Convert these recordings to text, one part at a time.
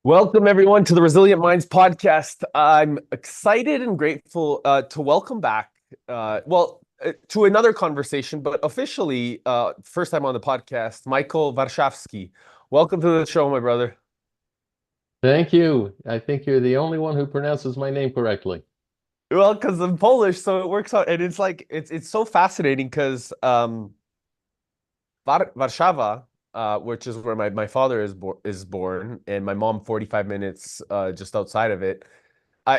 Welcome, everyone, to the Resilient Minds podcast. I'm excited and grateful to welcome back, to another conversation, but officially, first time on the podcast, Michael Warszawski. Welcome to the show, my brother. Thank you. I think you're the only one who pronounces my name correctly. Well, because I'm Polish, so it works out, and it's so fascinating because Warszawa, which is where my father is born, and my mom 45 minutes just outside of it.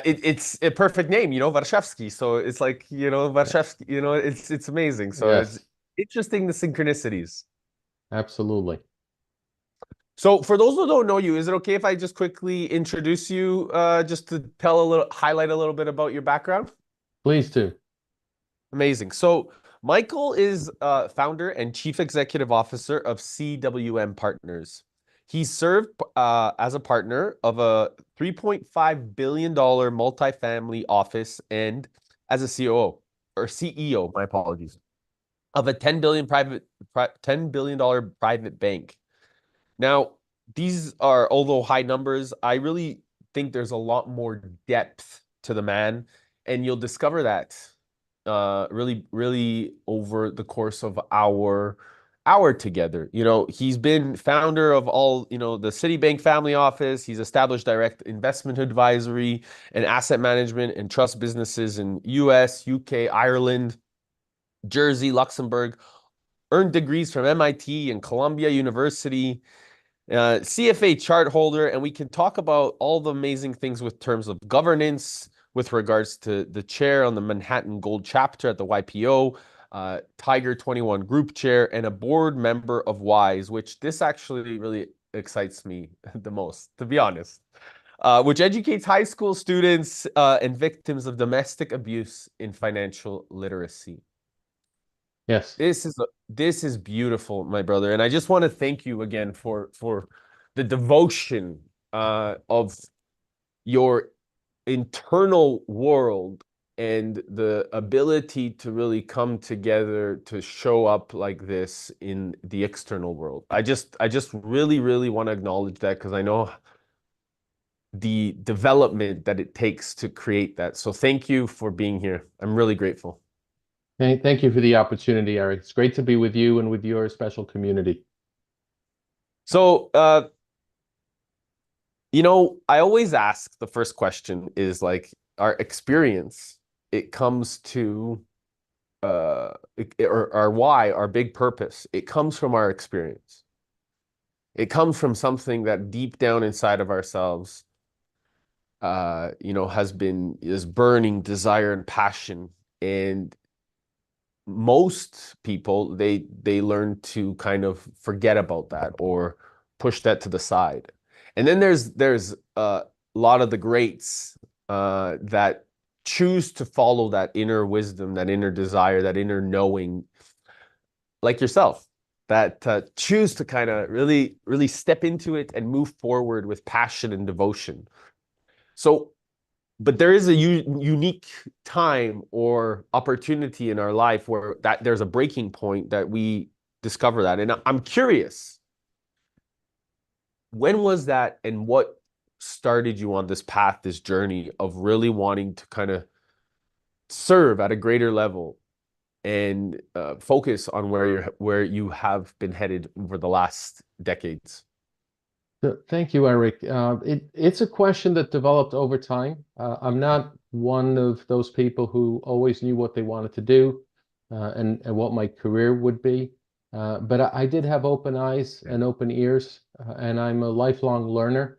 It's a perfect name, Warszawski. So it's like, Warszawski, it's amazing. So it's Yes, interesting the synchronicities. absolutely. So for those who don't know you, is it okay if I just quickly introduce you, just to highlight a little bit about your background? Please do. Amazing. So Michael is founder and chief executive officer of CWM Partners. He served as a partner of a $3.5 billion multifamily office and as a COO or CEO, my apologies, of a $10 billion private bank. Now, these are, although high numbers, I really think there's a lot more depth to the man, and you'll discover that really over the course of our hour together. He's been founder of the Citibank Family Office. He's established direct investment advisory and asset management and trust businesses in US, UK, Ireland, Jersey, Luxembourg, earned degrees from MIT and Columbia University, CFA chart holder, and we can talk about all the amazing things with terms of governance, with regards to the chair on the Manhattan Gold chapter at the YPO, Tiger 21 group chair, and a board member of WISE, which this actually really excites me the most, to be honest, which educates high school students and victims of domestic abuse in financial literacy. Yes. This is beautiful, my brother, and I just want to thank you again for the devotion of your internal world and the ability to really come together to show up like this in the external world. I just really want to acknowledge that because I know the development that it takes to create that. So thank you for being here. I'm really grateful. Thank you for the opportunity, Eric. It's great to be with you and with your special community. So, I always ask the first question is like our experience. It comes to or our why, our big purpose. It comes from our experience. It comes from something that deep down inside of ourselves, has been is burning desire and passion. And most people they learn to kind of forget about that or push that to the side. And then there's a lot of the greats that choose to follow that inner wisdom, that inner desire, that inner knowing, like yourself, that choose to kind of really step into it and move forward with passion and devotion. So but there is a unique time or opportunity in our life where that there's a breaking point that we discover that. And I'm curious, when was that and what started you on this path, this journey of really wanting to kind of serve at a greater level and focus on where you have been headed over the last decades? Thank you, Eric. It's a question that developed over time. I'm not one of those people who always knew what they wanted to do and what my career would be. But I did have open eyes and open ears, and I'm a lifelong learner,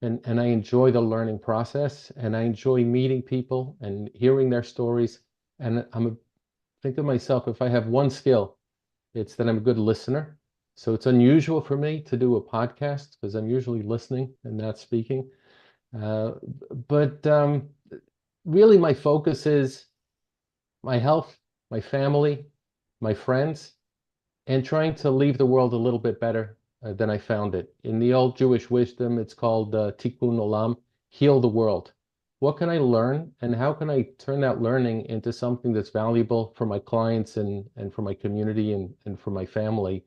and I enjoy the learning process, and I enjoy meeting people and hearing their stories. And think of myself, if I have one skill, it's that I'm a good listener. So it's unusual for me to do a podcast because I'm usually listening and not speaking. Uh, but really, my focus is my health, my family, my friends, and trying to leave the world a little bit better than I found it. In the old Jewish wisdom, it's called Tikkun Olam, heal the world. What can I learn, and how can I turn that learning into something that's valuable for my clients and for my community and for my family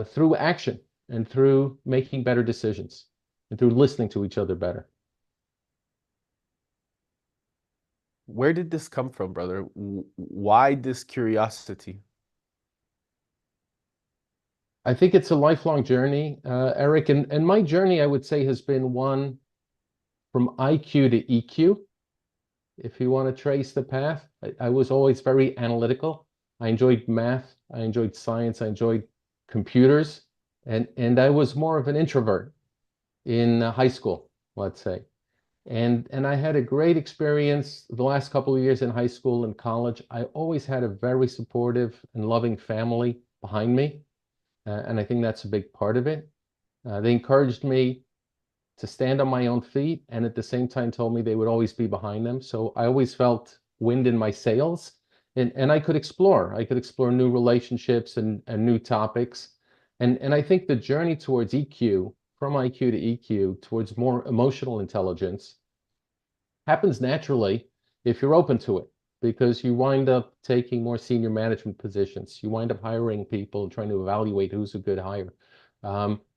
through action and through making better decisions? and through listening to each other better. Where did this come from, brother? Why this curiosity? I think it's a lifelong journey, Eric, and my journey, I would say, has been one from IQ to EQ. If you want to trace the path, I was always very analytical. I enjoyed math, I enjoyed science, I enjoyed computers, and I was more of an introvert in high school, let's say. And I had a great experience the last couple of years in high school and college. I always had a very supportive and loving family behind me, and I think that's a big part of it. They encouraged me to stand on my own feet, and at the same time told me they would always be behind them. So I always felt wind in my sails, and I could explore. I could explore new relationships and new topics. And I think the journey towards EQ, from IQ to EQ, towards more emotional intelligence, happens naturally if you're open to it, because you wind up taking more senior management positions. You wind up hiring people, trying to evaluate who's a good hire.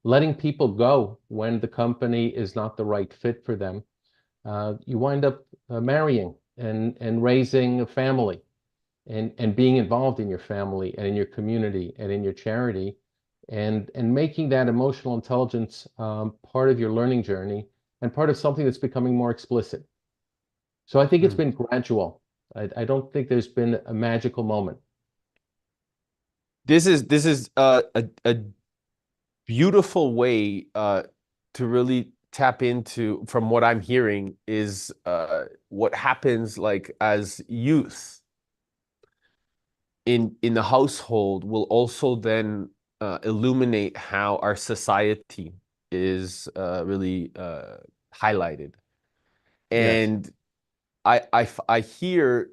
Letting people go when the company is not the right fit for them. You wind up marrying and raising a family and being involved in your family and in your community and in your charity and making that emotional intelligence part of your learning journey and part of something that's becoming more explicit. So I think it's Hmm. been gradual. I don't think there's been a magical moment. This is a beautiful way to really tap into, from what I'm hearing, is what happens like as youth in the household will also then illuminate how our society is really highlighted. Yes. And I hear,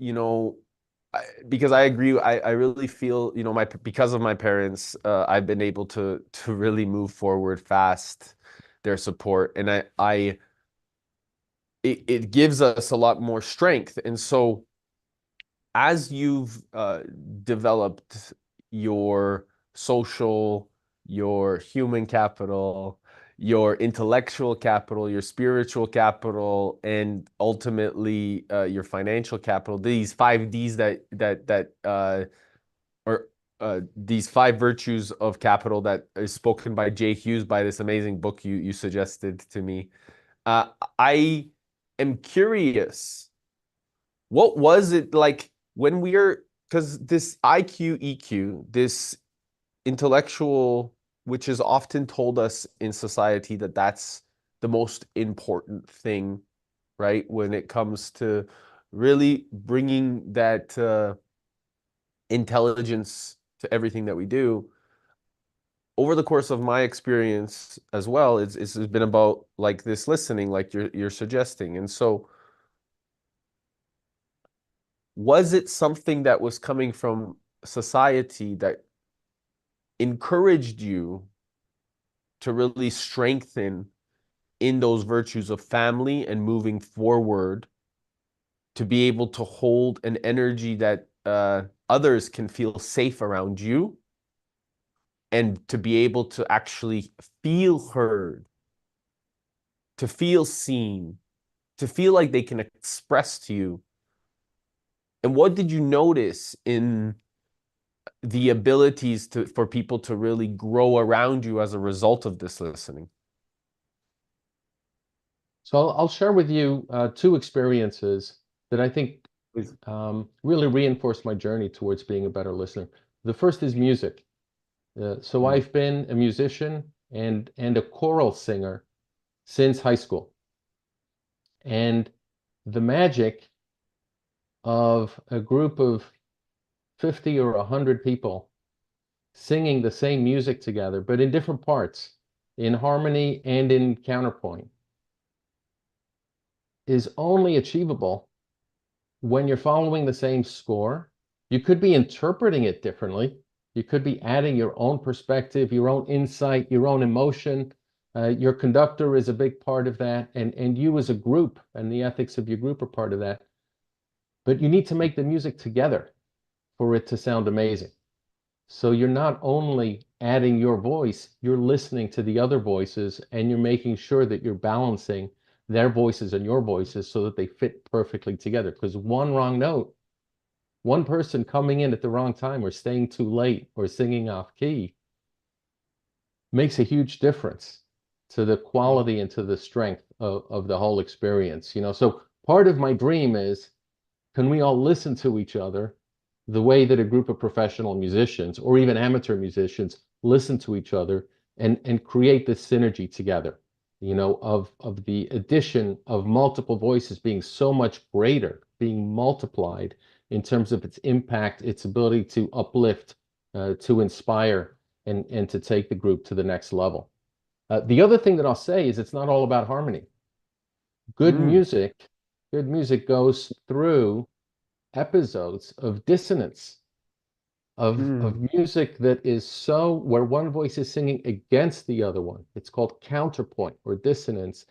because I agree, I really feel, my because of my parents, I've been able to really move forward fast, their support, and it gives us a lot more strength. And so as you've developed your social, your human capital, your intellectual capital, your spiritual capital, and ultimately your financial capital, these 5 Ds or these 5 virtues of capital that is spoken by Jay Hughes, by this amazing book you suggested to me. Uh, I am curious, what was it like when because this IQ, EQ, this intellectual, which is often told us in society that that's the most important thing, right? When it comes to really bringing that intelligence to everything that we do. Over the course of my experience as well, it's been about like this listening, like you're suggesting. And so was it something that was coming from society that encouraged you to really strengthen in those virtues of family and moving forward to be able to hold an energy that others can feel safe around you and to be able to actually feel heard, to feel seen, to feel like they can express to you? And what did you notice in the abilities for people to really grow around you as a result of this listening? So I'll share with you two experiences that I think Please. really reinforced my journey towards being a better listener. The first is music. So Mm. I've been a musician and a choral singer since high school. And the magic of a group of 50 or 100 people singing the same music together, but in different parts, in harmony and in counterpoint, is only achievable when you're following the same score. You could be interpreting it differently. You could be adding your own perspective, your own insight, your own emotion. Your conductor is a big part of that, and you as a group and the ethics of your group are part of that. But you need to make the music together for it to sound amazing. So you're not only adding your voice, you're listening to the other voices and you're making sure that you're balancing their voices and your voices so that they fit perfectly together. Because one wrong note, one person coming in at the wrong time or staying too late or singing off key makes a huge difference to the quality and to the strength of the whole experience. So part of my dream is, can we all listen to each other the way that a group of professional musicians or even amateur musicians listen to each other and create this synergy together, of the addition of multiple voices being so much greater, being multiplied in terms of its impact, its ability to uplift, to inspire, and to take the group to the next level. The other thing that I'll say is it's not all about harmony. Good Mm, music, good music goes through episodes of dissonance, of mm. music that is so where one voice is singing against the other one. It's called counterpoint or dissonance.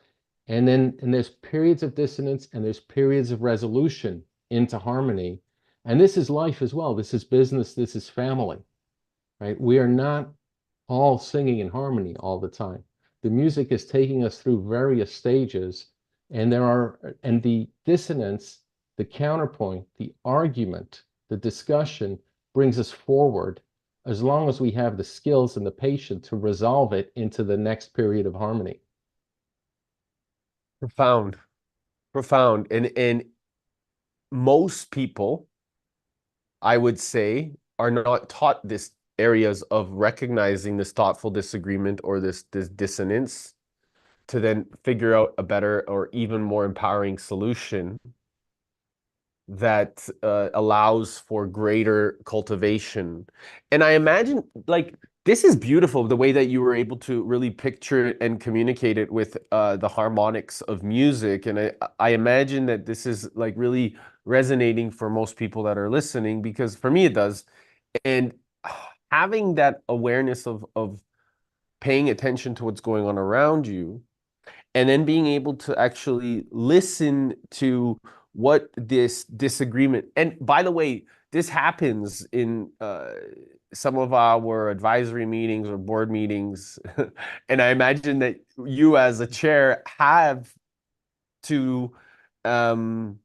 And there's periods of dissonance and there's periods of resolution into harmony. And this is life as well. This is business, this is family, right? We are not all singing in harmony all the time. The music is taking us through various stages, and the dissonance, the counterpoint, the argument, the discussion brings us forward as long as we have the skills and the patience to resolve it into the next period of harmony. Profound, profound. And most people, I would say, are not taught this areas of recognizing this thoughtful disagreement or this dissonance to then figure out a better or even more empowering solution that allows for greater cultivation. And I imagine, like, this is beautiful, the way that you were able to really picture it and communicate it with the harmonics of music. And I imagine that this is like really resonating for most people that are listening, because for me it does. And having that awareness of paying attention to what's going on around you, and then being able to actually listen to what this disagreement, and by the way, this happens in some of our advisory meetings or board meetings. And I imagine that you as a chair have to um,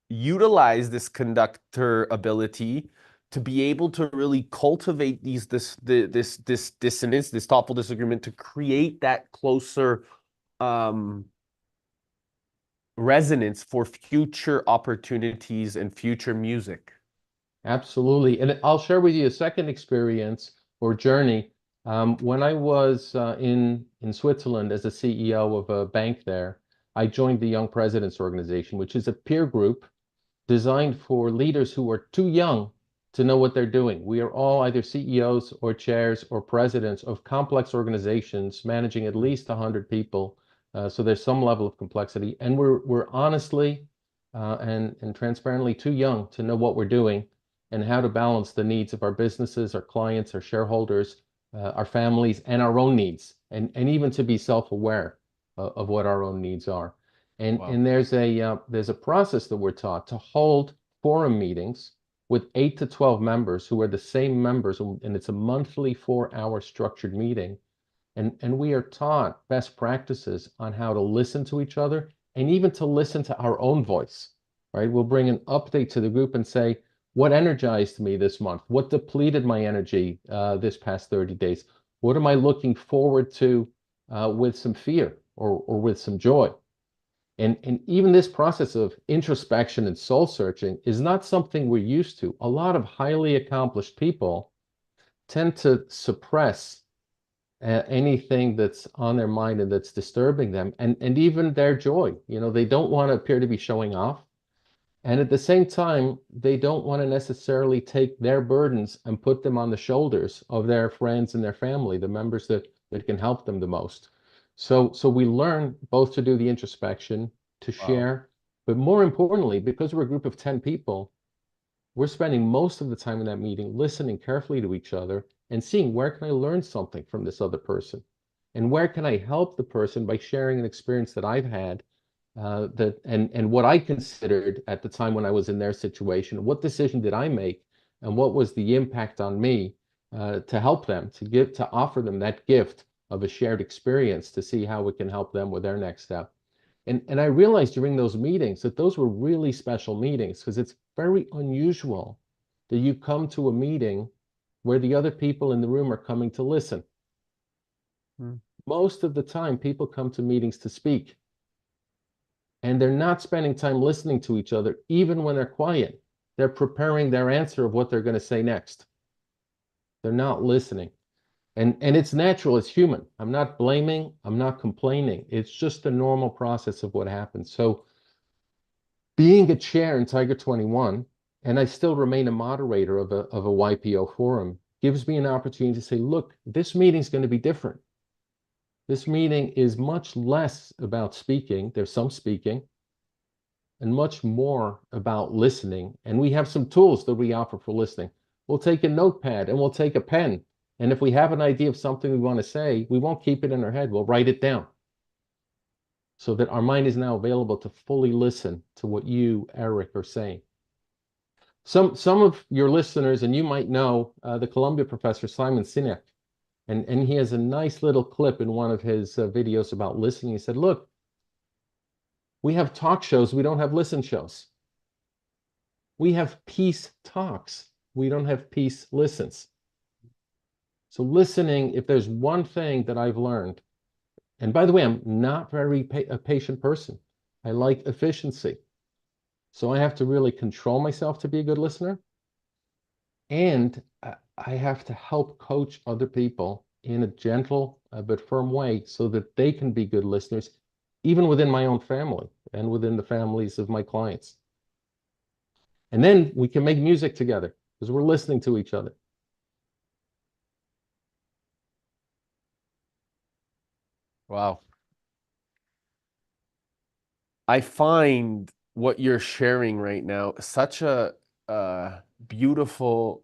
utilize this conductor ability to be able to really cultivate this dissonance, this thoughtful disagreement, to create that closer um, resonance for future opportunities and future music. Absolutely. And I'll share with you a second experience or journey. When I was in Switzerland as a CEO of a bank there, I joined the Young Presidents Organization, which is a peer group designed for leaders who are too young to know what they're doing. We are all either CEOs or chairs or presidents of complex organizations managing at least 100 people. So there's some level of complexity, and we're honestly and transparently too young to know what we're doing and how to balance the needs of our businesses, our clients, our shareholders, our families, and our own needs, and even to be self-aware of what our own needs are. Wow. And there's a process that we're taught to hold forum meetings with 8 to 12 members who are the same members, and it's a monthly 4-hour structured meeting. And we are taught best practices on how to listen to each other and even to listen to our own voice, right? We'll bring an update to the group and say, what energized me this month? What depleted my energy this past 30 days? What am I looking forward to with some fear or with some joy? And even this process of introspection and soul searching is not something we're used to. A lot of highly accomplished people tend to suppress anything that's on their mind and that's disturbing them, and even their joy. They don't want to appear to be showing off. And at the same time, they don't want to necessarily take their burdens and put them on the shoulders of their friends and their family, the members that can help them the most. So we learn both to do the introspection, to Wow. share, but more importantly, because we're a group of 10 people, we're spending most of the time in that meeting listening carefully to each other and seeing where can I learn something from this other person, and where can I help the person by sharing an experience that I've had, and what I considered at the time when I was in their situation. What decision did I make, and what was the impact on me? to help them, to offer them that gift of a shared experience to see how we can help them with their next step. And I realized during those meetings that those were really special meetings because it's very unusual that you come to a meeting where the other people in the room are coming to listen. Mm. Most of the time, people come to meetings to speak, and they're not spending time listening to each other, even when they're quiet. They're preparing their answer of what they're going to say next. They're not listening. And it's natural, it's human. I'm not blaming, I'm not complaining. It's just the normal process of what happens. So being a chair in Tiger 21, and I still remain a moderator of a YPO forum, gives me an opportunity to say, look, this meeting's going to be different. This meeting is much less about speaking. There's some speaking, and much more about listening. And we have some tools that we offer for listening. We'll take a notepad and we'll take a pen. And if we have an idea of something we want to say, we won't keep it in our head. We'll write it down so that our mind is now available to fully listen to what you, Eric, are saying. Some of your listeners, and you might know the Columbia professor, Simon Sinek, and he has a nice little clip in one of his videos about listening. He said, look, we have talk shows, we don't have listen shows. We have peace talks, we don't have peace listens. So listening, if there's one thing that I've learned, and by the way, I'm not very a patient person. I like efficiency. So I have to really control myself to be a good listener. And I have to help coach other people in a gentle but firm way so that they can be good listeners, even within my own family and within the families of my clients. And then we can make music together because we're listening to each other. Wow. I find what you're sharing right now such a beautiful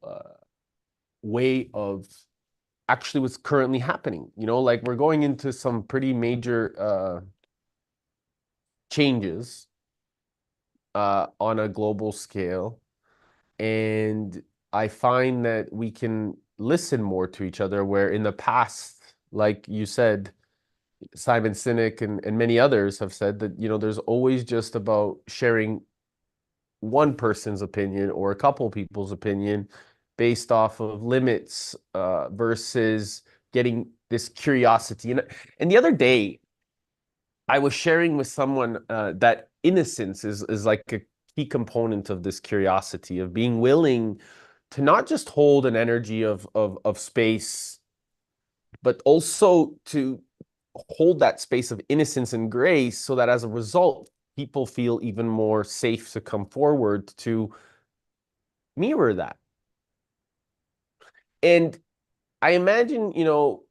way of actually what's currently happening. You know, like we're going into some pretty major changes on a global scale. And I find that we can listen more to each other, where in the past, like you said, Simon Sinek and many others have said that, you know, there's always just about sharing one person's opinion or a couple people's opinion based off of limits versus getting this curiosity. And the other day, I was sharing with someone that innocence is like a key component of this curiosity, of being willing to not just hold an energy of space, but also to hold that space of innocence and grace so that as a result, people feel even more safe to come forward to mirror that. And I imagine, you know,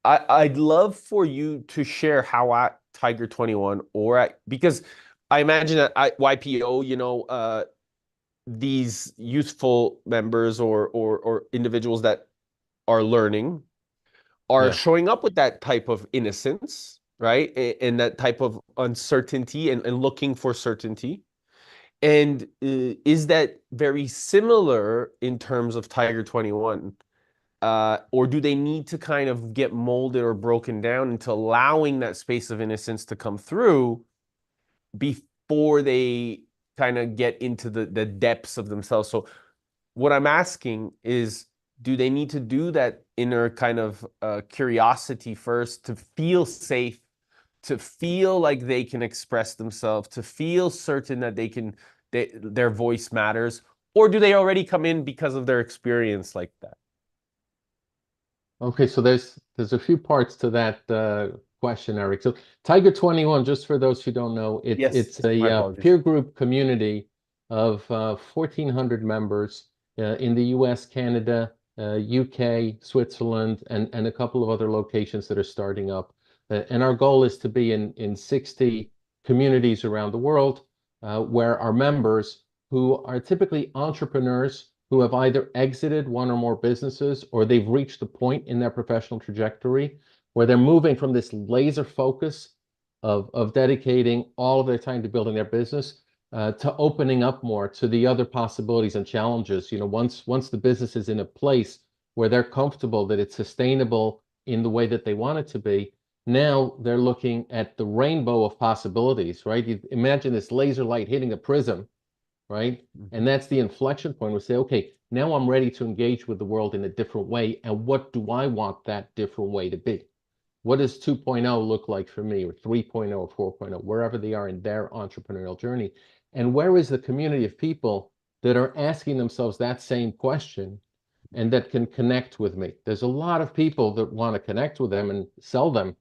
I'd love for you to share how at Tiger 21 or because I imagine at YPO, you know, these youthful members or individuals that are learning are Yeah. showing up with that type of innocence, right? And that type of uncertainty and looking for certainty. And is that very similar in terms of Tiger 21? Or do they need to kind of get molded or broken down into allowing that space of innocence to come through before they kind of get into the depths of themselves? So what I'm asking is, do they need to do that inner kind of curiosity first to feel safe, to feel like they can express themselves, to feel certain that their voice matters? Or do they already come in because of their experience like that? Okay, so there's a few parts to that question, Eric. So Tiger 21, just for those who don't know, Yes, it's a my apologies. peer group community of 1,400 members in the US, Canada, UK, Switzerland, and a couple of other locations that are starting up. And our goal is to be in 60 communities around the world where our members, who are typically entrepreneurs, who have either exited one or more businesses or they've reached a point in their professional trajectory where they're moving from this laser focus of dedicating all of their time to building their business to opening up more to the other possibilities and challenges. You know, once the business is in a place where they're comfortable that it's sustainable in the way that they want it to be. Now they're looking at the rainbow of possibilities, right? You imagine this laser light hitting a prism, right? And that's the inflection point. We say, okay, now I'm ready to engage with the world in a different way. And what do I want that different way to be? What does 2.0 look like for me, or 3.0 or 4.0, wherever they are in their entrepreneurial journey? And where is the community of people that are asking themselves that same question and that can connect with me? There's a lot of people that want to connect with them and sell them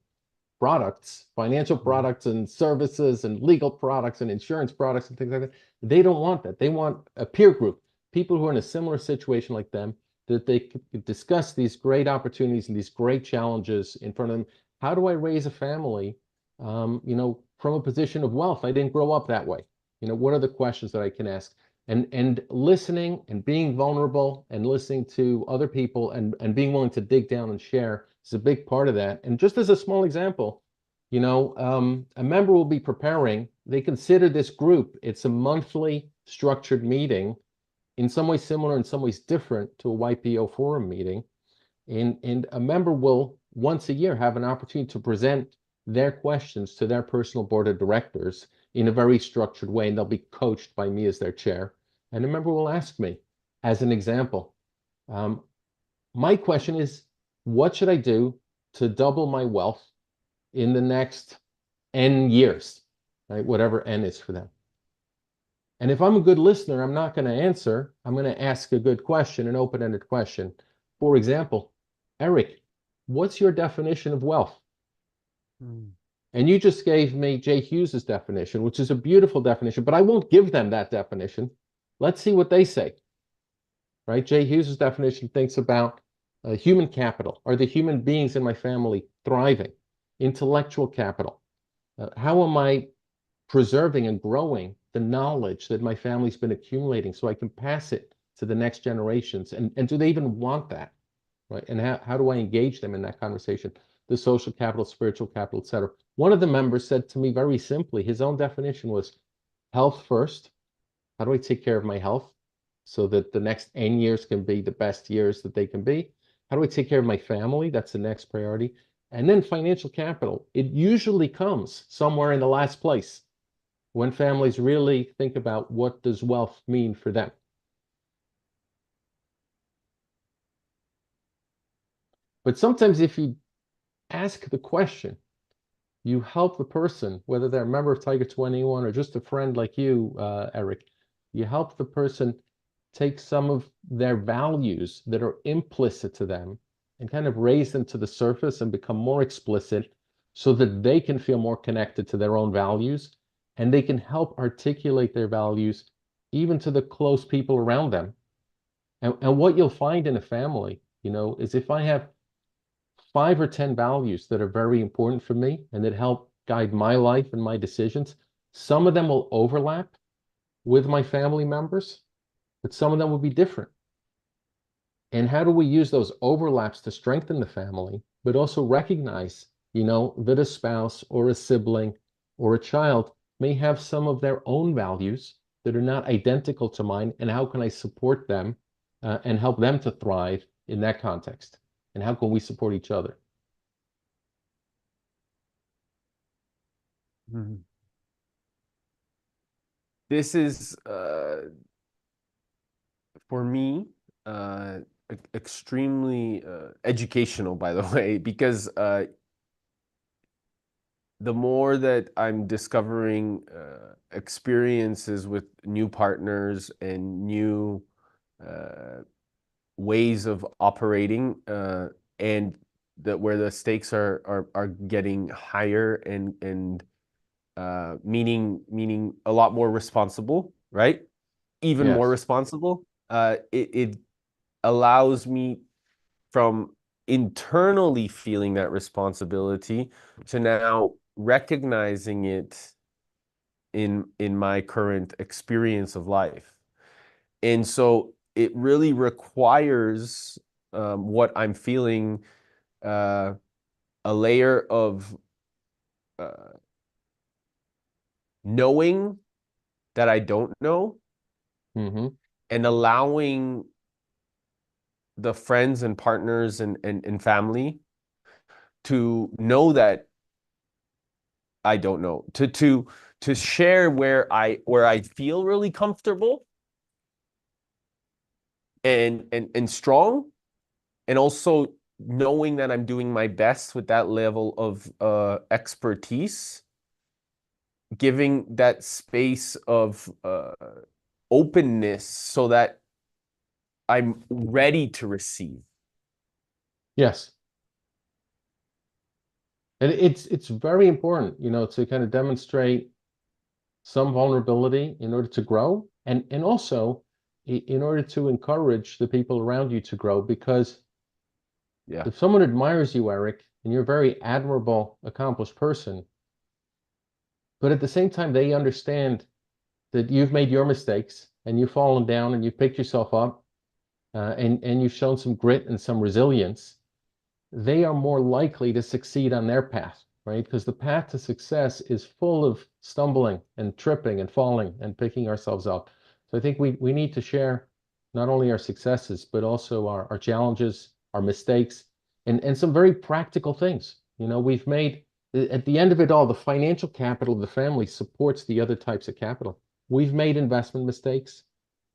products, financial Mhm. products and services and legal products and insurance products and things like that. They don't want that. They want a peer group, people who are in a similar situation like them, that they could discuss these great opportunities and these great challenges in front of them. How do I raise a family, from a position of wealth? I didn't grow up that way. What are the questions that I can ask? And listening and being vulnerable and listening to other people and being willing to dig down and share is a big part of that. And just as a small example, a member will be preparing, they consider this group, it's a monthly structured meeting, in some ways similar, in some ways different to a YPO forum meeting. And a member will once a year have an opportunity to present their questions to their personal board of directors in a very structured way, and they'll be coached by me as their chair. And a member will ask me, as an example, um, my question is, what should I do to double my wealth in the next N years, right? Whatever N is for them. And if I'm a good listener, I'm not going to answer. I'm going to ask a good question, an open-ended question. For example, Eric, what's your definition of wealth? Mm. And you just gave me Jay Hughes's definition, which is a beautiful definition, but I won't give them that definition. Let's see what they say, right? Jay Hughes's definition thinks about human capital. Are the human beings in my family thriving? Intellectual capital. How am I preserving and growing the knowledge that my family's been accumulating so I can pass it to the next generations? And do they even want that? Right? And how do I engage them in that conversation? The social capital, spiritual capital, et cetera. One of the members said to me very simply, his own definition was health first. How do I take care of my health so that the next N years can be the best years that they can be? How do I take care of my family? That's the next priority. And then financial capital. It usually comes somewhere in the last place when families really think about what does wealth mean for them. But sometimes if you ask the question, you help the person, whether they're a member of Tiger 21 or just a friend like you, Eric, you help the person take some of their values that are implicit to them and kind of raise them to the surface and become more explicit so that they can feel more connected to their own values and they can help articulate their values even to the close people around them. And what you'll find in a family, is if I have 5 or 10 values that are very important for me and that help guide my life and my decisions, some of them will overlap with my family members, but some of them will be different. And how do we use those overlaps to strengthen the family, but also recognize, that a spouse or a sibling or a child may have some of their own values that are not identical to mine, and how can I support them and help them to thrive in that context? And how can we support each other? Mhm. This is for me extremely educational, by the way, because the more that I'm discovering experiences with new partners and new uh, ways of operating, and that where the stakes are getting higher and meaning a lot more responsible, right? Even more Yes. responsible. It allows me from internally feeling that responsibility to now recognizing it in my current experience of life. And so it really requires what I'm feeling, uh, a layer of uh, knowing that I don't know Mm-hmm. and allowing the friends and partners and family to know that I don't know, to share where I feel really comfortable and strong, and also knowing that I'm doing my best with that level of expertise, giving that space of openness so that I'm ready to receive. Yes. And it's very important, you know, to kind of demonstrate some vulnerability in order to grow, and also in order to encourage the people around you to grow. Because Yeah. if someone admires you, Eric, and you're a very admirable, accomplished person, but at the same time they understand that you've made your mistakes and you've fallen down and you've picked yourself up, and you've shown some grit and some resilience, they are more likely to succeed on their path, right? Because the path to success is full of stumbling and tripping and falling and picking ourselves up. So I think we need to share not only our successes, but also our challenges, our mistakes, and some very practical things. You know, we've made, at the end of it all, the financial capital of the family supports the other types of capital. We've made investment mistakes.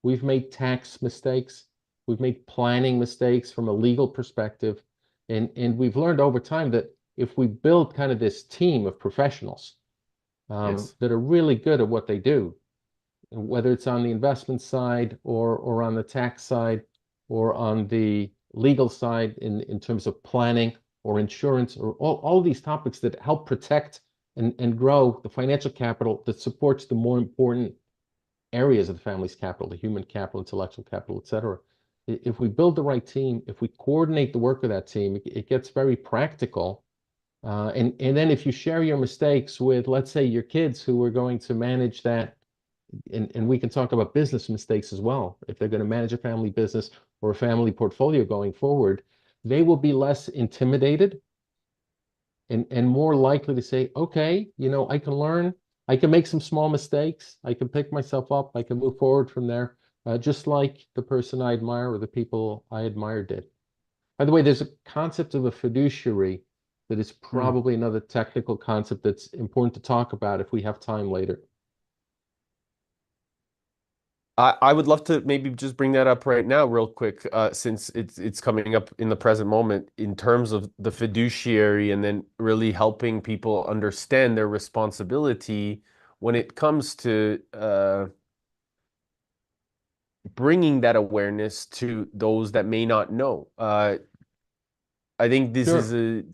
We've made tax mistakes. We've made planning mistakes from a legal perspective. And we've learned over time that if we build kind of this team of professionals Yes. that are really good at what they do, whether it's on the investment side or on the tax side or on the legal side in terms of planning or insurance, or all these topics that help protect and grow the financial capital that supports the more important areas of the family's capital, the human capital, intellectual capital, et cetera. If we build the right team, if we coordinate the work of that team, it gets very practical. And then if you share your mistakes with, let's say, your kids who are going to manage that, and we can talk about business mistakes as well. If they're going to manage a family business or a family portfolio going forward, they will be less intimidated and more likely to say, okay, you know, I can learn, I can make some small mistakes, I can pick myself up, I can move forward from there, just like the person I admire or the people I admire did. By the way, there's a concept of a fiduciary that is Hmm. probably another technical concept that's important to talk about if we have time later. I would love to maybe just bring that up right now, real quick, since it's coming up in the present moment in terms of the fiduciary, and then really helping people understand their responsibility when it comes to bringing that awareness to those that may not know. I think this is Sure. a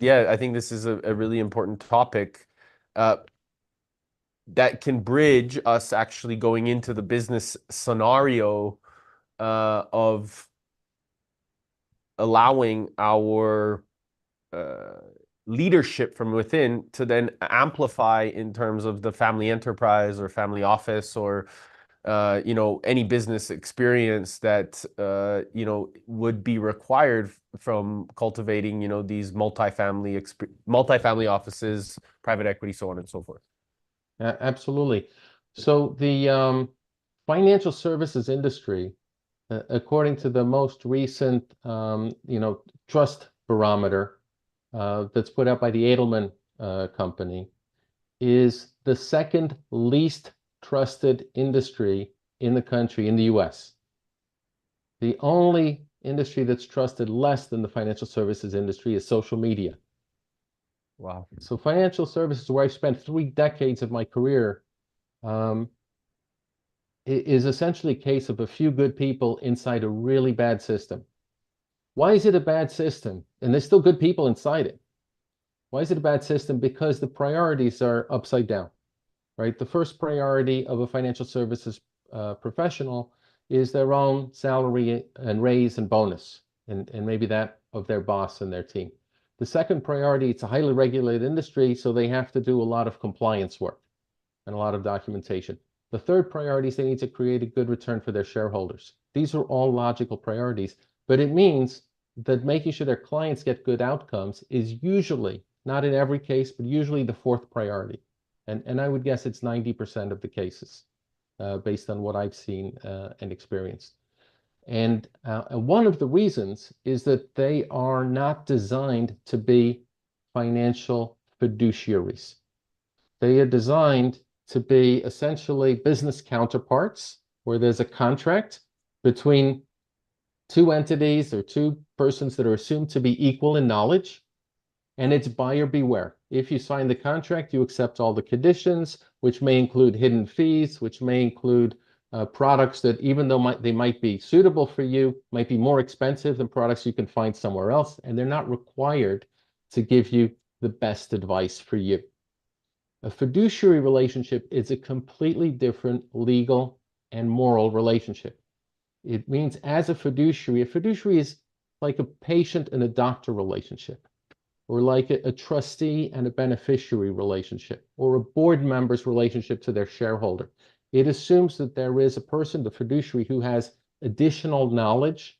Yeah, I think this is a really important topic uh, that can bridge us actually going into the business scenario of allowing our uh, leadership from within to then amplify in terms of the family enterprise or family office, or any business experience that would be required from cultivating these multifamily offices, private equity, so on and so forth. Absolutely. So the financial services industry, according to the most recent, trust barometer that's put out by the Edelman Company, is the second least trusted industry in the country, in the US. The only industry that's trusted less than the financial services industry is social media. Wow. So financial services, where I've spent 3 decades of my career, um, is essentially a case of a few good people inside a really bad system. Why is it a bad system? And there's still good people inside it. Why is it a bad system? Because the priorities are upside down, right? The first priority of a financial services professional is their own salary and raise and bonus, and maybe that of their boss and their team. The second priority, it's a highly regulated industry, so they have to do a lot of compliance work and a lot of documentation. The third priority is they need to create a good return for their shareholders. These are all logical priorities, but it means that making sure their clients get good outcomes is usually, not in every case, but usually the fourth priority. And I would guess it's 90% of the cases, based on what I've seen and experienced. And one of the reasons is that they are not designed to be financial fiduciaries. They are designed to be essentially business counterparts where there's a contract between two entities or two persons that are assumed to be equal in knowledge, and it's buyer beware. If you sign the contract, you accept all the conditions, which may include hidden fees, which may include products that, even though they might be suitable for you, might be more expensive than products you can find somewhere else, and they're not required to give you the best advice for you. A fiduciary relationship is a completely different legal and moral relationship. It means, as a fiduciary is like a patient and a doctor relationship, or like a trustee and a beneficiary relationship, or a board member's relationship to their shareholder. It assumes that there is a person, the fiduciary, who has additional knowledge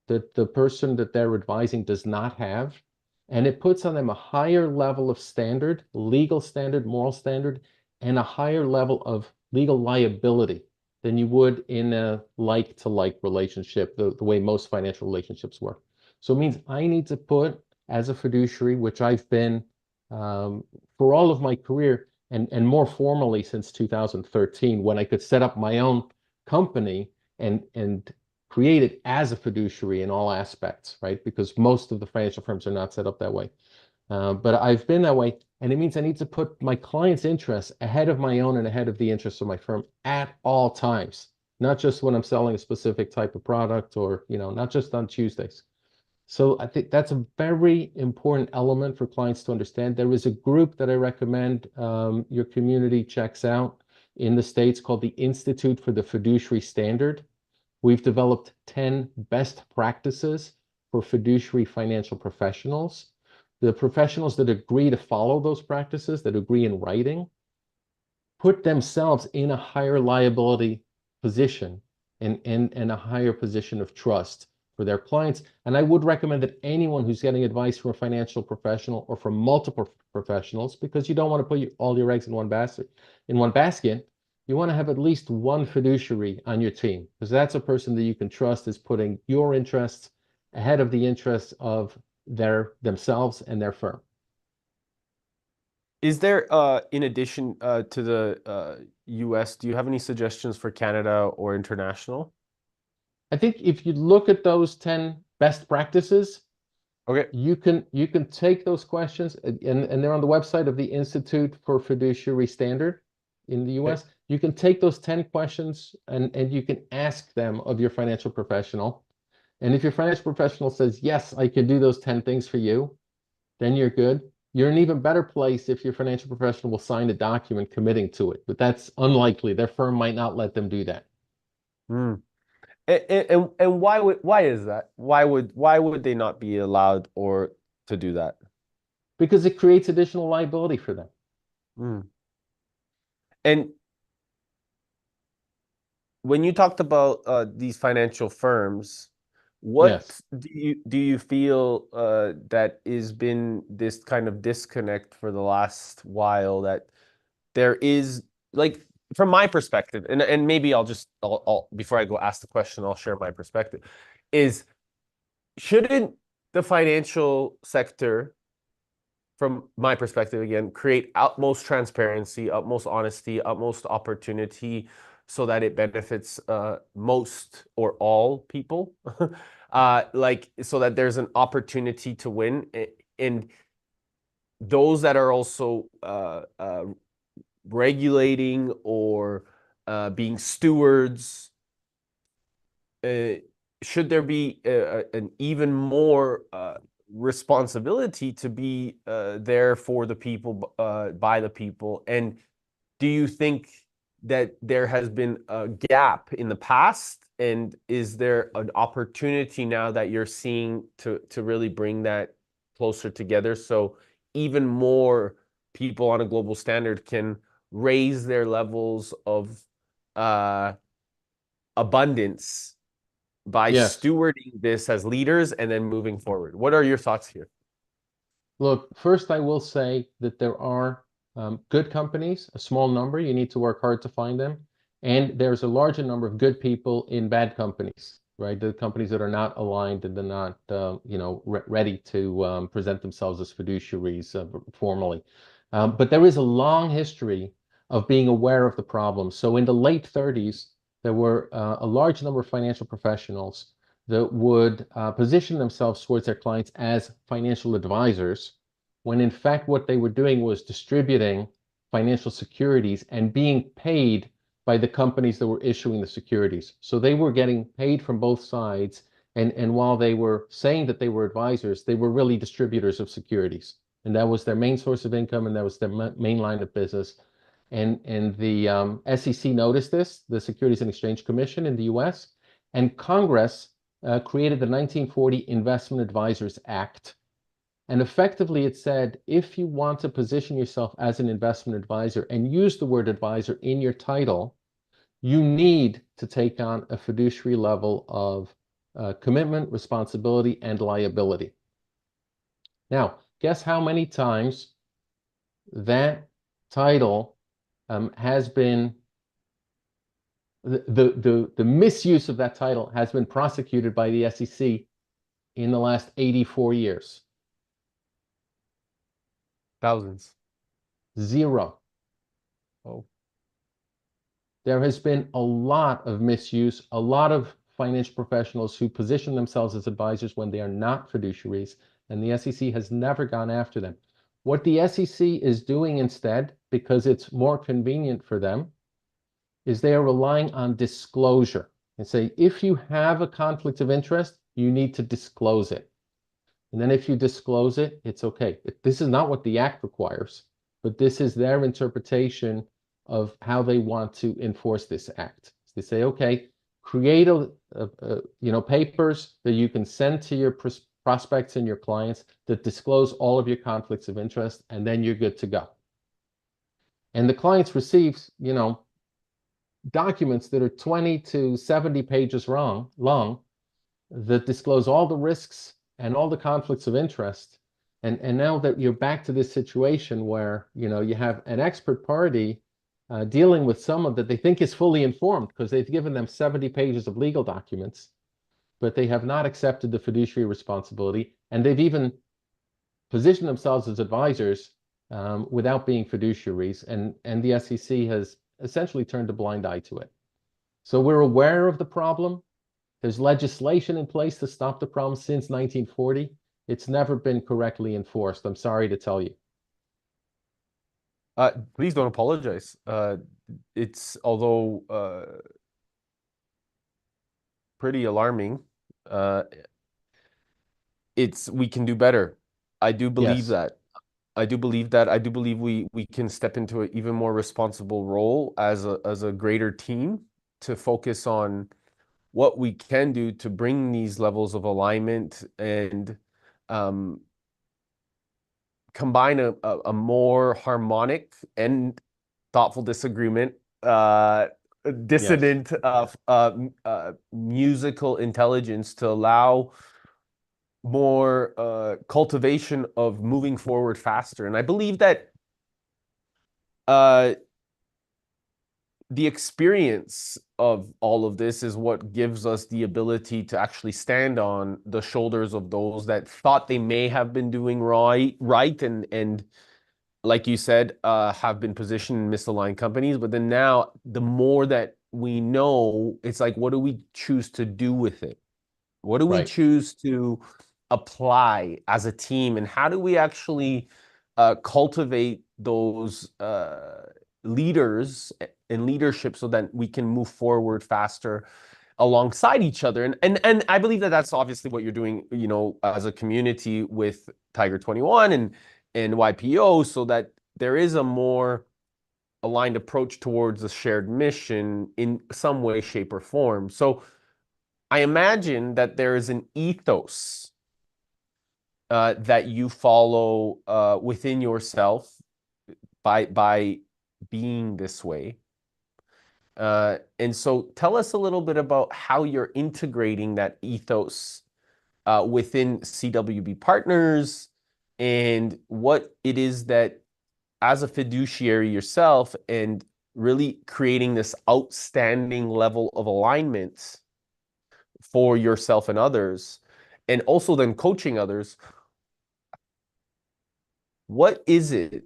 that the person that they're advising does not have, and it puts on them a higher level of standard, legal standard, moral standard, and a higher level of legal liability than you would in a like-to-like relationship, the way most financial relationships work. So it means I need to put, as a fiduciary, which I've been for all of my career, and more formally since 2013, when I could set up my own company and create it as a fiduciary in all aspects, right? Because most of the financial firms are not set up that way. But I've been that way, and it means I need to put my client's interests ahead of my own and ahead of the interests of my firm at all times, not just when I'm selling a specific type of product, or, not just on Tuesdays. So I think that's a very important element for clients to understand. There is a group that I recommend your community checks out in the States called the Institute for the Fiduciary Standard. We've developed 10 best practices for fiduciary financial professionals. The professionals that agree to follow those practices, that agree in writing, put themselves in a higher liability position and a higher position of trust for their clients. And I would recommend that anyone who's getting advice from a financial professional or from multiple professionals, because you don't want to put all your eggs in one basket, you want to have at least one fiduciary on your team, because that's a person that you can trust is putting your interests ahead of the interests of themselves and their firm. Is there, in addition to the US, do you have any suggestions for Canada or international? I think if you look at those 10 best practices, Okay. you can take those questions, and they're on the website of the Institute for Fiduciary Standard in the Okay. US. You can take those 10 questions and you can ask them of your financial professional. And if your financial professional says, yes, I could do those 10 things for you, then you're good. You're in an even better place if your financial professional will sign a document committing to it, but that's unlikely. Their firm might not let them do that. Mm. And why is that? Why would they not be allowed or to do that? Because it creates additional liability for them. Mm. And when you talked about these financial firms, what Yes. do you feel that has been this kind of disconnect for the last while, that there is, like, from my perspective, and maybe I'll before I go ask the question, I'll share my perspective, is, shouldn't the financial sector, from my perspective again, create utmost transparency, utmost honesty, utmost opportunity, so that it benefits most or all people, like, so that there's an opportunity to win, and those that are also regulating or being stewards, should there be an even more responsibility to be there for the people, by the people? And do you think that there has been a gap in the past, and is there an opportunity now that you're seeing to really bring that closer together, so even more people on a global standard can raise their levels of uh, abundance by Yes. stewarding this as leaders and then moving forward? What are your thoughts here? Look, first I will say that there are good companies, a small number, you need to work hard to find them. And there's a larger number of good people in bad companies, right? The companies that are not aligned and they're not, ready to present themselves as fiduciaries formally. But there is a long history of being aware of the problem. So in the late 30s, there were a large number of financial professionals that would position themselves towards their clients as financial advisors, when in fact what they were doing was distributing financial securities and being paid by the companies that were issuing the securities. So they were getting paid from both sides. And while they were saying that they were advisors, they were really distributors of securities. And that was their main source of income, and that was their main line of business. And the SEC noticed this, the Securities and Exchange Commission in the US, and Congress created the 1940 Investment Advisors Act. And effectively, it said, if you want to position yourself as an investment advisor and use the word advisor in your title, you need to take on a fiduciary level of commitment, responsibility, and liability. Now, guess how many times that title has been, the misuse of that title has been prosecuted by the SEC in the last 84 years? Thousands. Zero. Oh, There has been a lot of misuse, a lot of financial professionals who position themselves as advisors when they are not fiduciaries, and the SEC has never gone after them. What the SEC is doing instead, because it's more convenient for them, is they are relying on disclosure and say, if you have a conflict of interest, you need to disclose it. And then if you disclose it, it's okay. This is not what the act requires, but this is their interpretation of how they want to enforce this act. They say, okay, create papers that you can send to your prospects and your clients that disclose all of your conflicts of interest, and then you're good to go. And the clients receive, documents that are 20 to 70 pages long that disclose all the risks and all the conflicts of interest. And now that you're back to this situation where, you have an expert party dealing with someone that they think is fully informed because they've given them 70 pages of legal documents, but they have not accepted the fiduciary responsibility, and they've even positioned themselves as advisors without being fiduciaries, and the SEC has essentially turned a blind eye to it. So we're aware of the problem. There's legislation in place to stop the problem since 1940. It's never been correctly enforced, I'm sorry to tell you. Please don't apologize. It's, although pretty alarming, we can do better. I do believe Yes. that. I do believe that. I do believe we can step into an even more responsible role as a greater team to focus on what we can do to bring these levels of alignment and combine a more harmonic and thoughtful disagreement, dissonant musical intelligence to allow more cultivation of moving forward faster. And I believe that the experience of all of this is what gives us the ability to actually stand on the shoulders of those that thought they may have been doing right, and like you said, have been positioned in misaligned companies. But then now, the more that we know, it's like, what do we choose to do with it? What do we Right. choose to apply as a team, and how do we actually cultivate those leaders and leadership so that we can move forward faster alongside each other? And I believe that that's obviously what you're doing, as a community with Tiger 21 and YPO, so that there is a more aligned approach towards a shared mission in some way, shape, or form. So I imagine that there is an ethos that you follow within yourself by being this way. And so tell us a little bit about how you're integrating that ethos within CWB Partners, and what it is that, as a fiduciary yourself, and really creating this outstanding level of alignment for yourself and others, and also then coaching others, what is it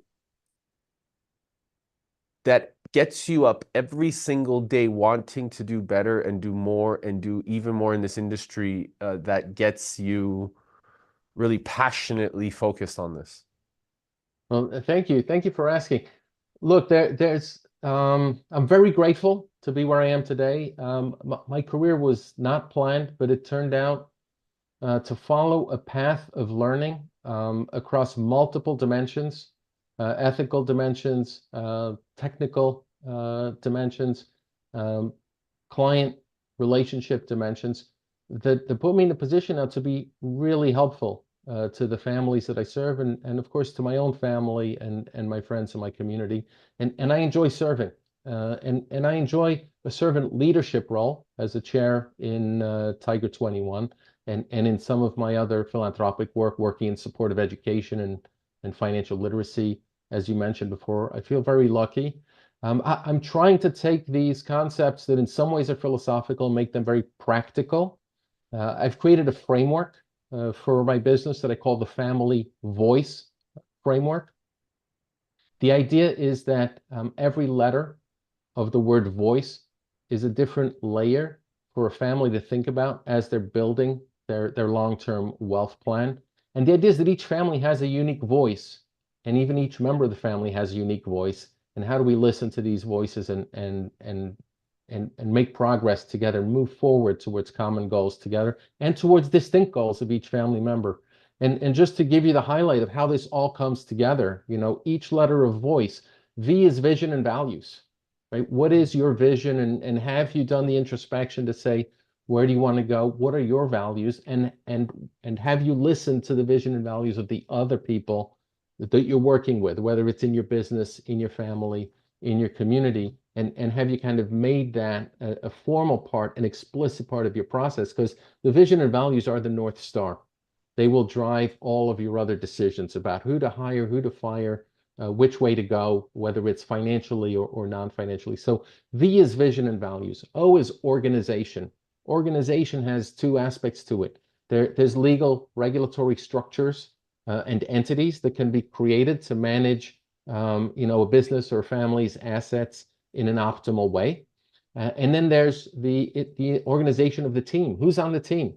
that gets you up every single day wanting to do better and do more and do even more in this industry, that gets you really passionately focused on this? Well, thank you. Thank you for asking. Look, I'm very grateful to be where I am today. My career was not planned, but it turned out to follow a path of learning across multiple dimensions, ethical dimensions, technical dimensions, um, client relationship dimensions that put me in a position now to be really helpful to the families that I serve and of course to my own family and my friends in my community. And I enjoy serving. And I enjoy a servant leadership role as a chair in Tiger 21 and in some of my other philanthropic work, working in support of education and financial literacy, as you mentioned before. I feel very lucky. I'm trying to take these concepts that in some ways are philosophical and make them very practical. I've created a framework for my business that I call the Family Voice Framework. The idea is that every letter of the word voice is a different layer for a family to think about as they're building their long-term wealth plan. And the idea is that each family has a unique voice, and even each member of the family has a unique voice. And how do we listen to these voices and make progress together, move forward towards common goals together and towards distinct goals of each family member. And just to give you the highlight of how this all comes together, each letter of voice, V is vision and values, right? What is your vision? And have you done the introspection to say, where do you want to go? What are your values? And have you listened to the vision and values of the other people that you're working with, whether it's in your business, in your family, in your community? And have you kind of made that a formal part, an explicit part of your process? Because the vision and values are the North Star. They will drive all of your other decisions about who to hire, who to fire, which way to go, whether it's financially or non-financially. So V is vision and values. O is organization. Organization has two aspects to it. There's legal regulatory structures and entities that can be created to manage a business or family's assets in an optimal way. And then there's the organization of the team. Who's on the team?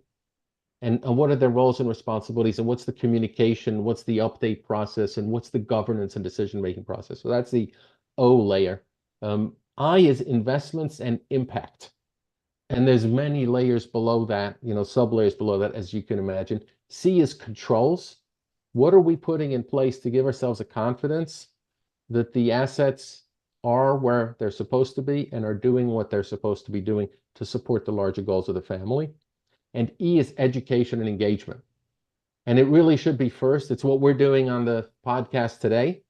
And what are their roles and responsibilities? And what's the communication? What's the update process? And what's the governance and decision-making process? So that's the O layer. I is investments and impact. And there's many layers below that, sub-layers below that, as you can imagine. C is controls. What are we putting in place to give ourselves a confidence that the assets are where they're supposed to be and are doing what they're supposed to be doing to support the larger goals of the family? And E is education and engagement. And it really should be first. It's what we're doing on the podcast today.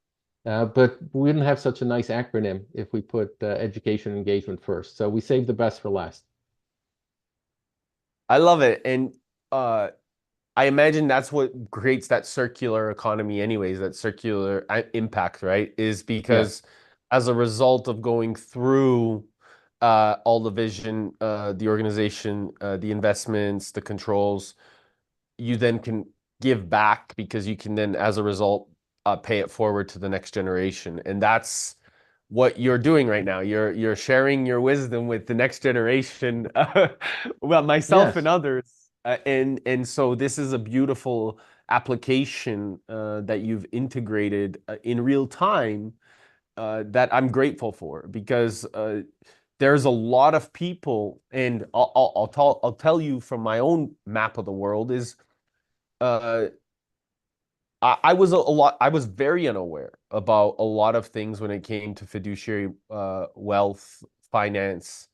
But we wouldn't have such a nice acronym if we put education and engagement first. So we saved the best for last. I love it. And I imagine that's what creates that circular economy anyways, that circular impact, right? Is because Yes. as a result of going through all the vision, the organization, the investments, the controls, you then can give back because you can then, as a result, pay it forward to the next generation. And that's what you're doing right now. You're sharing your wisdom with the next generation, well, myself and Yes. others. And so this is a beautiful application that you've integrated in real time that I'm grateful for because there's a lot of people, and I'll tell you from my own map of the world is uh, I was a lot. I was very unaware about a lot of things when it came to fiduciary wealth, finance.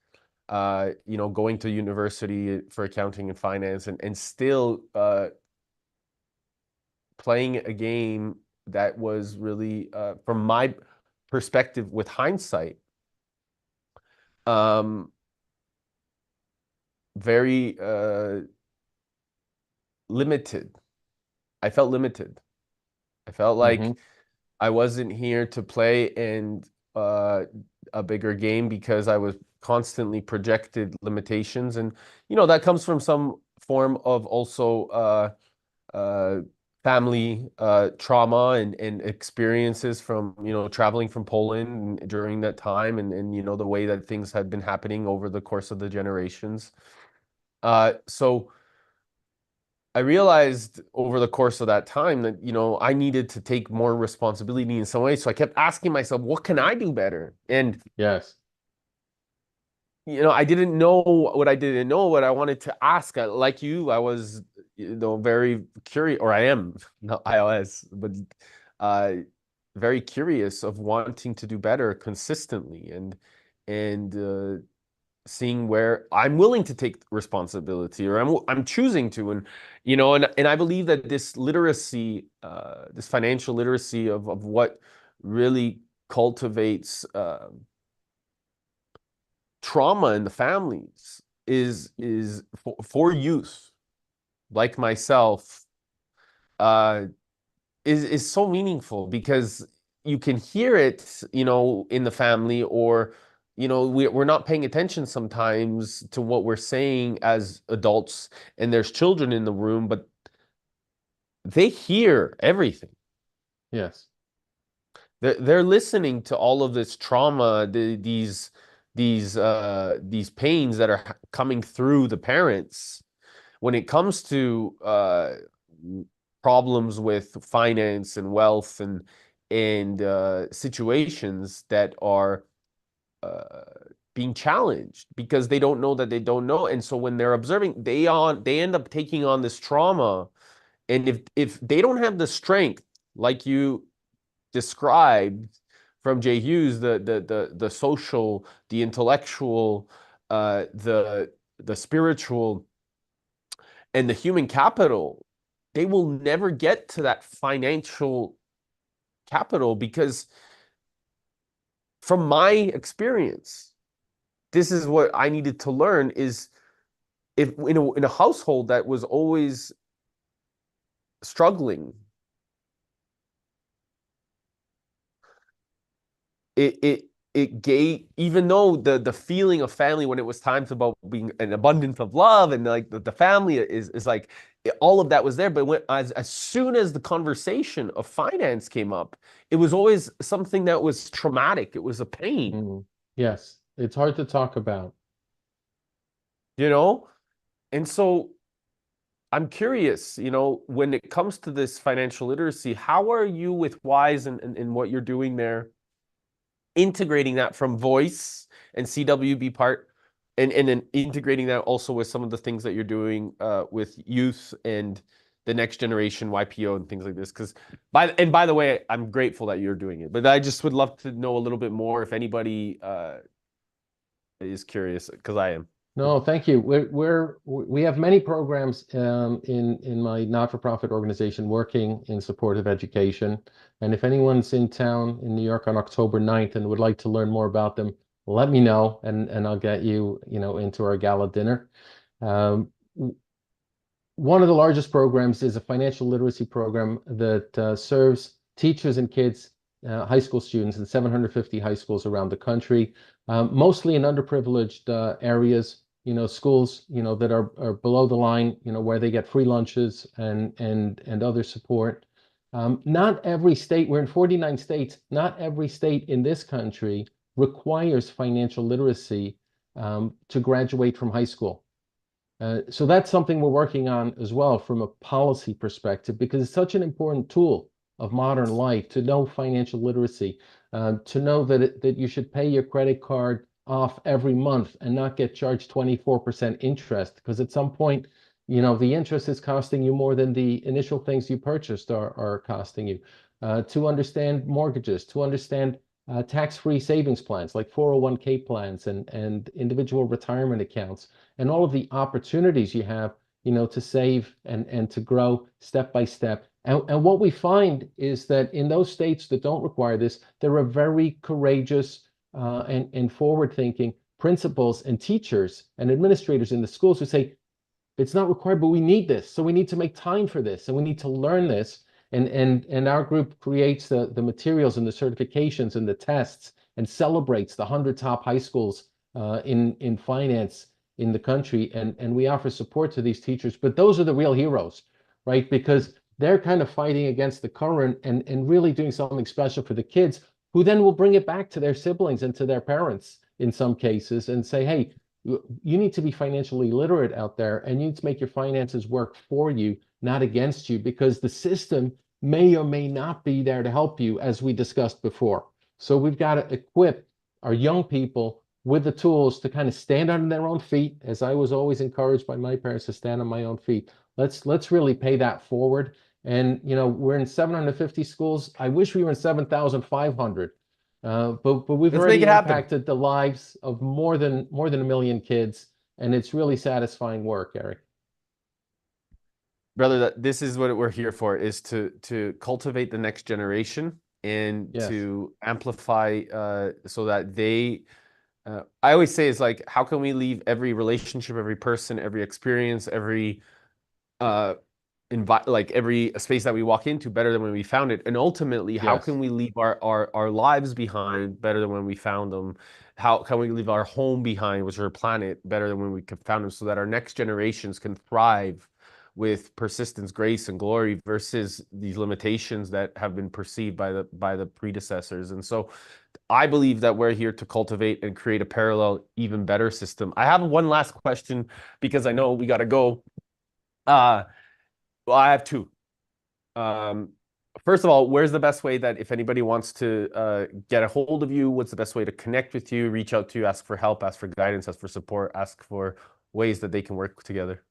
Going to university for accounting and finance, and still playing a game that was really, from my perspective, with hindsight, um, very limited. I felt limited. I felt Hmm. like I wasn't here to play and a bigger game because I was constantly projected limitations. And, that comes from some form of also uh, family trauma and experiences from, traveling from Poland during that time and, the way that things had been happening over the course of the generations. So I realized over the course of that time that, I needed to take more responsibility in some way. So I kept asking myself, what can I do better? And, Yes. I didn't know what I didn't know, what I wanted to ask. Like you, I was, very curious, or I am, not iOS, but uh, very curious of wanting to do better consistently and seeing where I'm willing to take responsibility, or I'm choosing to. And and I believe that this literacy, this financial literacy of what really cultivates trauma in the families is for youth like myself, uh is so meaningful, because you can hear it, in the family, or we're not paying attention sometimes to what we're saying as adults, and there's children in the room, but they hear everything. Yes. They're listening to all of this trauma, these pains that are coming through the parents when it comes to problems with finance and wealth and situations that are uh, being challenged because they don't know that they don't know. And so when they're observing, they end up taking on this trauma. And if they don't have the strength, like you described from Jay Hughes, the social, the intellectual, the spiritual, and the human capital, they will never get to that financial capital, because from my experience, this is what I needed to learn: is if in a household that was always struggling, it it gave, even though the feeling of family when it was times about being an abundance of love and like the family is like all of that was there, but as soon as the conversation of finance came up, it was always something that was traumatic. It was a pain, Mm. Yes. It's hard to talk about. you know? And so I'm curious, when it comes to this financial literacy, how are you with Wise and what you're doing there, integrating that from voice and CWB part, and then integrating that also with some of the things that you're doing with youth and the next generation YPO and things like this. Because by the way, I'm grateful that you're doing it, but I just would love to know a little bit more if anybody is curious, because I am. No, thank you. We have many programs in my not-for-profit organization working in support of education. And if anyone's in town in New York on October 9th and would like to learn more about them, let me know and I'll get you, into our gala dinner. Um, One of the largest programs is a financial literacy program that serves teachers and kids, high school students in 750 high schools around the country, mostly in underprivileged areas, schools, that are below the line, where they get free lunches and other support. Not every state, we're in 49 states, not every state in this country requires financial literacy to graduate from high school. So that's something we're working on as well from a policy perspective, because it's such an important tool of modern life to know financial literacy, to know that you should pay your credit card off every month and not get charged 24% interest, because at some point, the interest is costing you more than the initial things you purchased are costing you. To understand mortgages, to understand tax-free savings plans like 401k plans and individual retirement accounts, and all of the opportunities you have, to save and to grow step by step. And what we find is that in those states that don't require this, there are very courageous and forward-thinking principals and teachers and administrators in the schools who say, it's not required, but we need this. So we need to make time for this, and we need to learn this. And our group creates the materials and the certifications and the tests and celebrates the 100 top high schools in finance in the country, and we offer support to these teachers. But those are the real heroes, right? Because they're kind of fighting against the current and really doing something special for the kids, who then will bring it back to their siblings and to their parents in some cases and say, hey, you need to be financially literate out there, and you need to make your finances work for you, not against you, because the system may or may not be there to help you, as we discussed before. So we've got to equip our young people with the tools to kind of stand on their own feet, as I was always encouraged by my parents to stand on my own feet. Let's really pay that forward. And we're in 750 schools. I wish we were in 7,500. But we've Let's make already it happen. impacted the lives of more than a million kids, and it's really satisfying work, Eric. Brother, that this is what we're here for, is to cultivate the next generation and Yes, to amplify so that they I always say, is like, how can we leave every relationship, every person, every experience, every uh like every space that we walk into better than when we found it? And ultimately, how yes. can we leave our lives behind better than when we found them? How can we leave our home behind, which is our planet, better than when we found them, so that our next generations can thrive with persistence, grace, and glory, versus these limitations that have been perceived by the predecessors? And so I believe that we're here to cultivate and create a parallel, even better system. I have one last question, because I know we got to go. Uh, well, I have two. Um, First of all, where's the best way that, if anybody wants to get a hold of you, what's the best way to connect with you, reach out to you, ask for help, ask for guidance, ask for support, ask for ways that they can work together?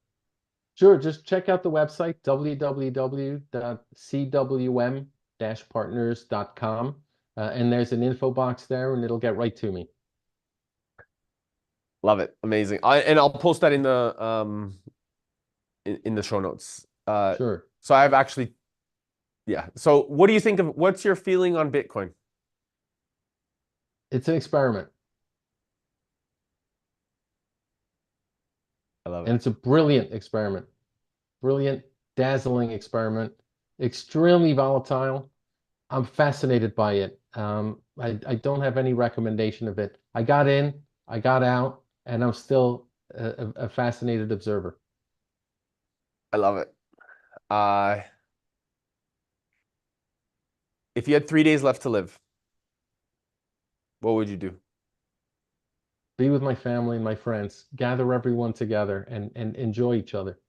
Sure, just check out the website, www.cwm-partners.com, and there's an info box there, and it'll get right to me. Love it. Amazing. And I'll post that in the show notes. Sure. So I've actually, yeah. So what do you think of, what's your feeling on Bitcoin? It's an experiment, I love and it. it's a brilliant experiment. Brilliant, dazzling experiment, extremely volatile. I'm fascinated by it. I don't have any recommendation of it. I got in, I got out, and I'm still a fascinated observer. I love it. Uh, if you had 3 days left to live, what would you do? Be with my family and my friends, gather everyone together and enjoy each other.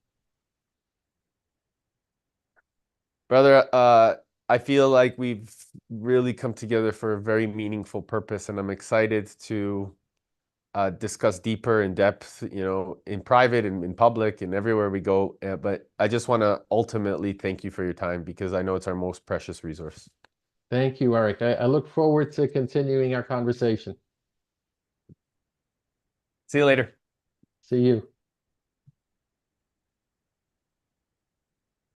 Brother, I feel like we've really come together for a very meaningful purpose, and I'm excited to discuss deeper in depth, in private and in public and everywhere we go. But I just want to ultimately thank you for your time, because I know it's our most precious resource. Thank you, Eric. I look forward to continuing our conversation. See you later. See you.